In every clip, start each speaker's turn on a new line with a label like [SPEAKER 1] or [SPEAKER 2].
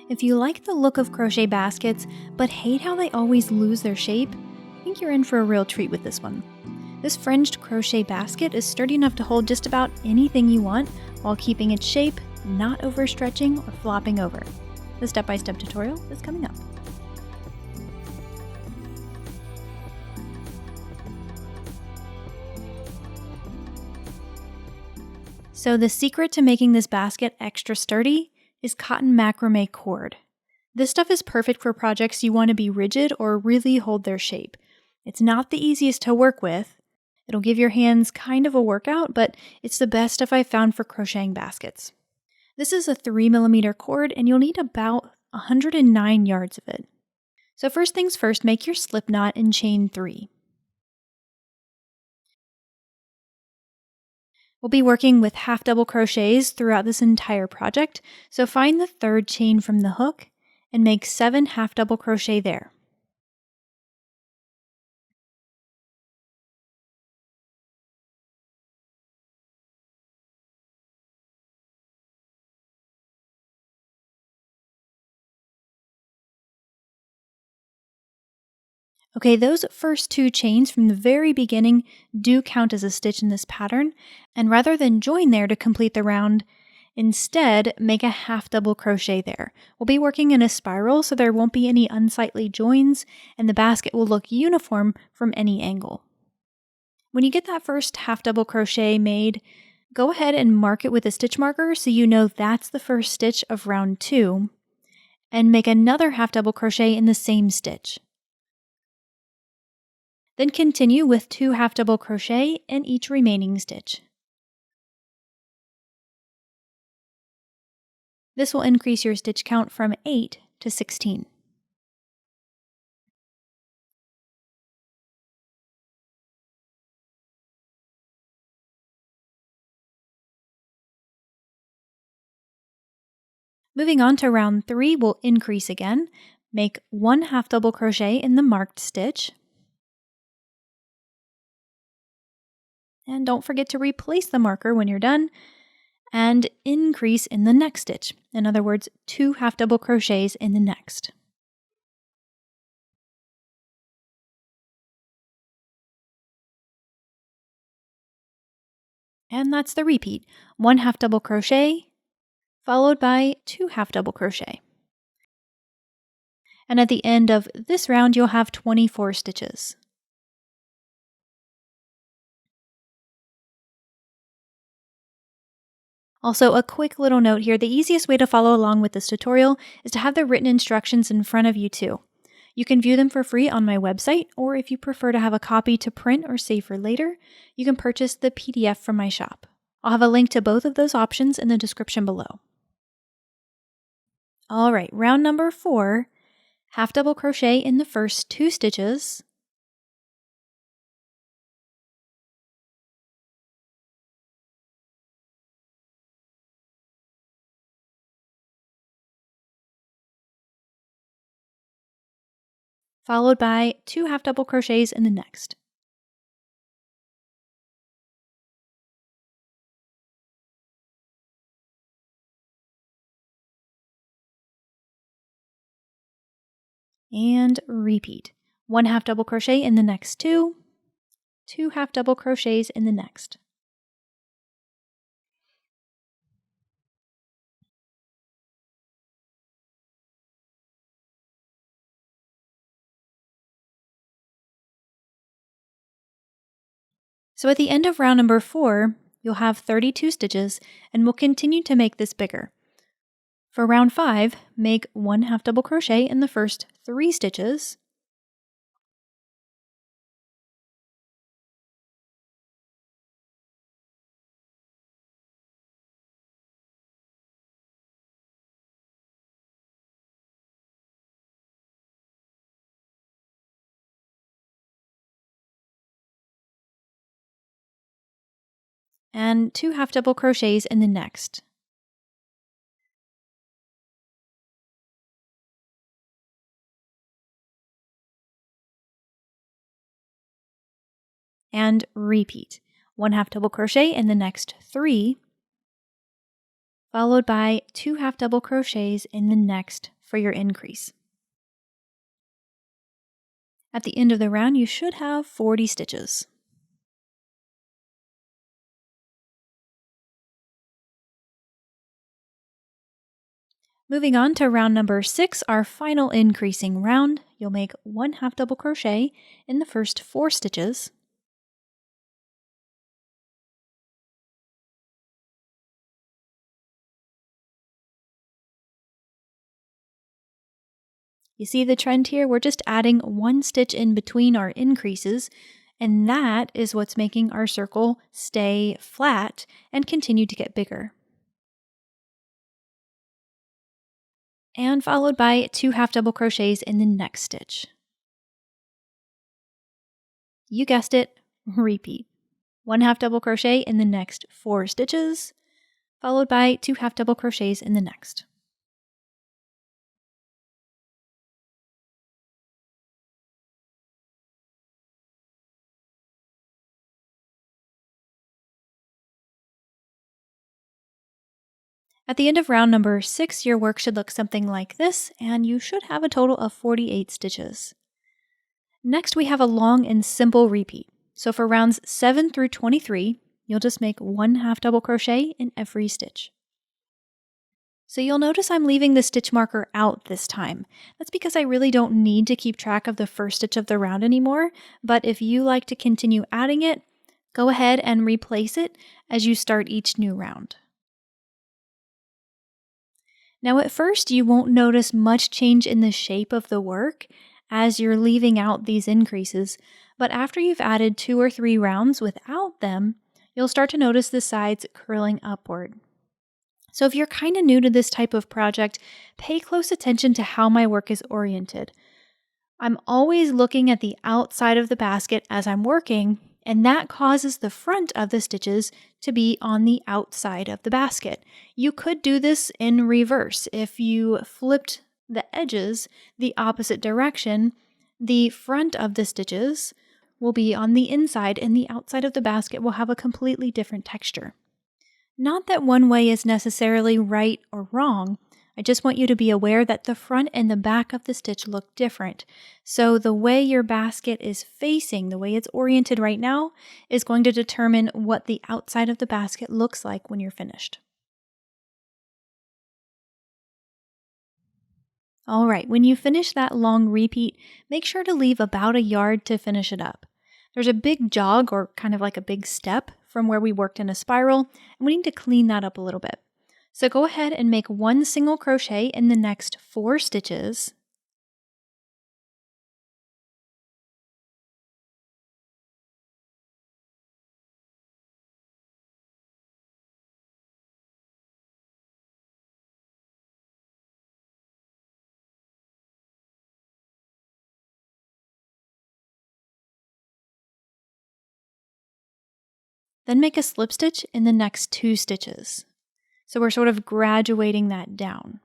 [SPEAKER 1] If you like the look of crochet baskets, but hate how they always lose their shape, I think you're in for a real treat with this one. This fringed crochet basket is sturdy enough to hold just about anything you want while keeping its shape, not overstretching or flopping over. The step-by-step tutorial is coming up. So the secret to making this basket extra sturdy is cotton macramé cord. This stuff is perfect for projects you want to be rigid or really hold their shape. It's not the easiest to work with. It'll give your hands kind of a workout, but it's the best stuff I've found for crocheting baskets. This is a 3mm cord, and you'll need about 109 yards of it. So first things first, make your slip knot in chain 3. We'll be working with half double crochets throughout this entire project, so find the third chain from the hook and make 7 half double crochet there. Okay, those first 2 chains from the very beginning do count as a stitch in this pattern, and rather than join there to complete the round, instead make a half double crochet there. We'll be working in a spiral, so there won't be any unsightly joins, and the basket will look uniform from any angle. When you get that first half double crochet made, go ahead and mark it with a stitch marker so you know that's the first stitch of round 2, and make another half double crochet in the same stitch. Then continue with 2 half double crochet in each remaining stitch. This will increase your stitch count from 8 to 16. Moving on to round 3, we'll increase again. Make 1 half double crochet in the marked stitch. And don't forget to replace the marker when you're done, and increase in the next stitch. In other words, 2 half double crochets in the next. And that's the repeat. 1 half double crochet, followed by 2 half double crochet. And at the end of this round, you'll have 24 stitches. Also, a quick little note here, the easiest way to follow along with this tutorial is to have the written instructions in front of you too. You can view them for free on my website, or if you prefer to have a copy to print or save for later, you can purchase the PDF from my shop. I'll have a link to both of those options in the description below. Alright, round number 4, half double crochet in the first 2 stitches, followed by 2 half double crochets in the next. And repeat. 1 half double crochet in the next 2, 2 half double crochets in the next. So at the end of round number 4, you'll have 32 stitches, and we'll continue to make this bigger. For round 5, make 1 half double crochet in the first 3 stitches, and 2 half double crochets in the next. And repeat. 1 half double crochet in the next 3, followed by 2 half double crochets in the next for your increase. At the end of the round, you should have 40 stitches. Moving on to round number 6, our final increasing round, you'll make 1 half double crochet in the first 4 stitches. You see the trend here? We're just adding 1 stitch in between our increases, and that is what's making our circle stay flat and continue to get bigger. And followed by 2 half double crochets in the next stitch. You guessed it, repeat. 1 half double crochet in the next 4 stitches, followed by 2 half double crochets in the next. At the end of round number 6, your work should look something like this, and you should have a total of 48 stitches. Next, we have a long and simple repeat. So for rounds 7 through 23, you'll just make 1 half double crochet in every stitch. So you'll notice I'm leaving the stitch marker out this time. That's because I really don't need to keep track of the first stitch of the round anymore, but if you like to continue adding it, go ahead and replace it as you start each new round. Now at first, you won't notice much change in the shape of the work as you're leaving out these increases, but after you've added 2 or 3 rounds without them, you'll start to notice the sides curling upward. So if you're kind of new to this type of project, pay close attention to how my work is oriented. I'm always looking at the outside of the basket as I'm working, and that causes the front of the stitches to be on the outside of the basket. You could do this in reverse. If you flipped the edges the opposite direction, the front of the stitches will be on the inside and the outside of the basket will have a completely different texture. Not that one way is necessarily right or wrong. I just want you to be aware that the front and the back of the stitch look different. So the way your basket is facing, the way it's oriented right now, is going to determine what the outside of the basket looks like when you're finished. All right, when you finish that long repeat, make sure to leave about a yard to finish it up. There's a big jog, or kind of like a big step, from where we worked in a spiral, and we need to clean that up a little bit. So go ahead and make 1 single crochet in the next 4 stitches. Then make a slip stitch in the next 2 stitches. So we're sort of graduating that down.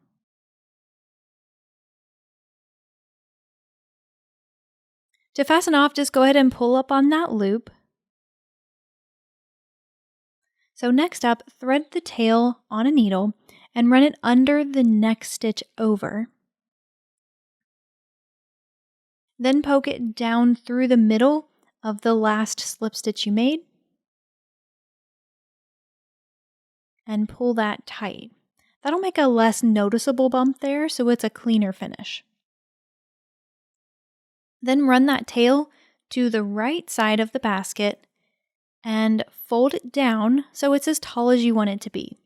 [SPEAKER 1] To fasten off, just go ahead and pull up on that loop. So next up, thread the tail on a needle and run it under the next stitch over. Then poke it down through the middle of the last slip stitch you made and pull that tight. That'll make a less noticeable bump there, so it's a cleaner finish. Then run that tail to the right side of the basket and fold it down so it's as tall as you want it to be.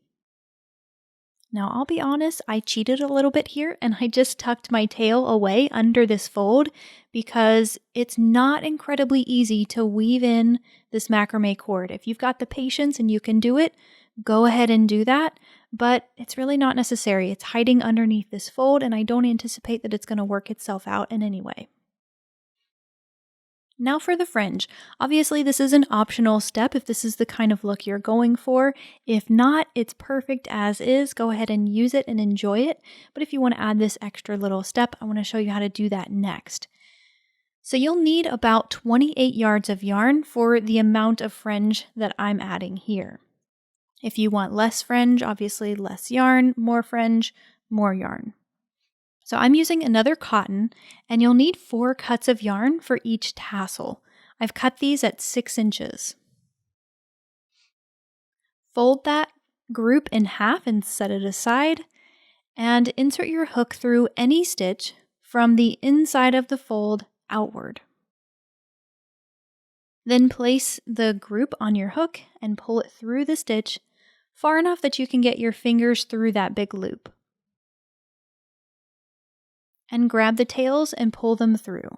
[SPEAKER 1] Now, I'll be honest, I cheated a little bit here and I just tucked my tail away under this fold because it's not incredibly easy to weave in this macrame cord. If you've got the patience and you can do it, go ahead and do that, but it's really not necessary. It's hiding underneath this fold and I don't anticipate that it's going to work itself out in any way. Now for the fringe. Obviously, this is an optional step if this is the kind of look you're going for. If not, it's perfect as is. Go ahead and use it and enjoy it. But if you want to add this extra little step, I want to show you how to do that next. So you'll need about 28 yards of yarn for the amount of fringe that I'm adding here. If you want less fringe, obviously less yarn, more fringe, more yarn. So I'm using another cotton, and you'll need 4 cuts of yarn for each tassel. I've cut these at 6 inches. Fold that group in half and set it aside, and insert your hook through any stitch from the inside of the fold outward. Then place the group on your hook and pull it through the stitch far enough that you can get your fingers through that big loop. And grab the tails and pull them through.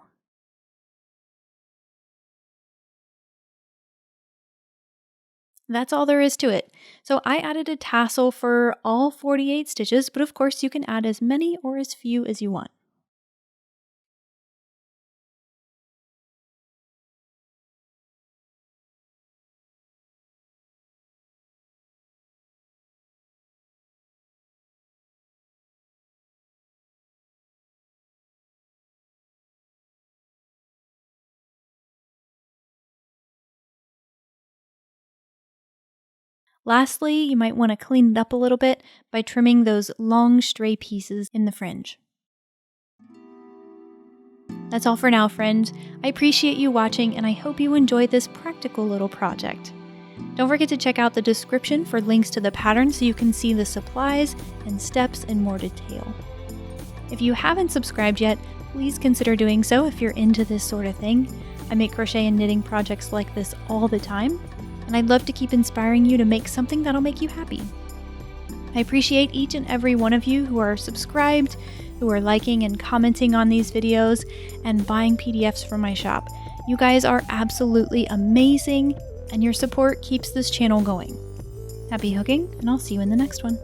[SPEAKER 1] That's all there is to it. So I added a tassel for all 48 stitches, but of course you can add as many or as few as you want. Lastly, you might want to clean it up a little bit by trimming those long stray pieces in the fringe. That's all for now, friends. I appreciate you watching, and I hope you enjoyed this practical little project. Don't forget to check out the description for links to the pattern so you can see the supplies and steps in more detail. If you haven't subscribed yet, please consider doing so if you're into this sort of thing. I make crochet and knitting projects like this all the time, and I'd love to keep inspiring you to make something that'll make you happy. I appreciate each and every one of you who are subscribed, who are liking and commenting on these videos, and buying PDFs from my shop. You guys are absolutely amazing, and your support keeps this channel going. Happy hooking, and I'll see you in the next one.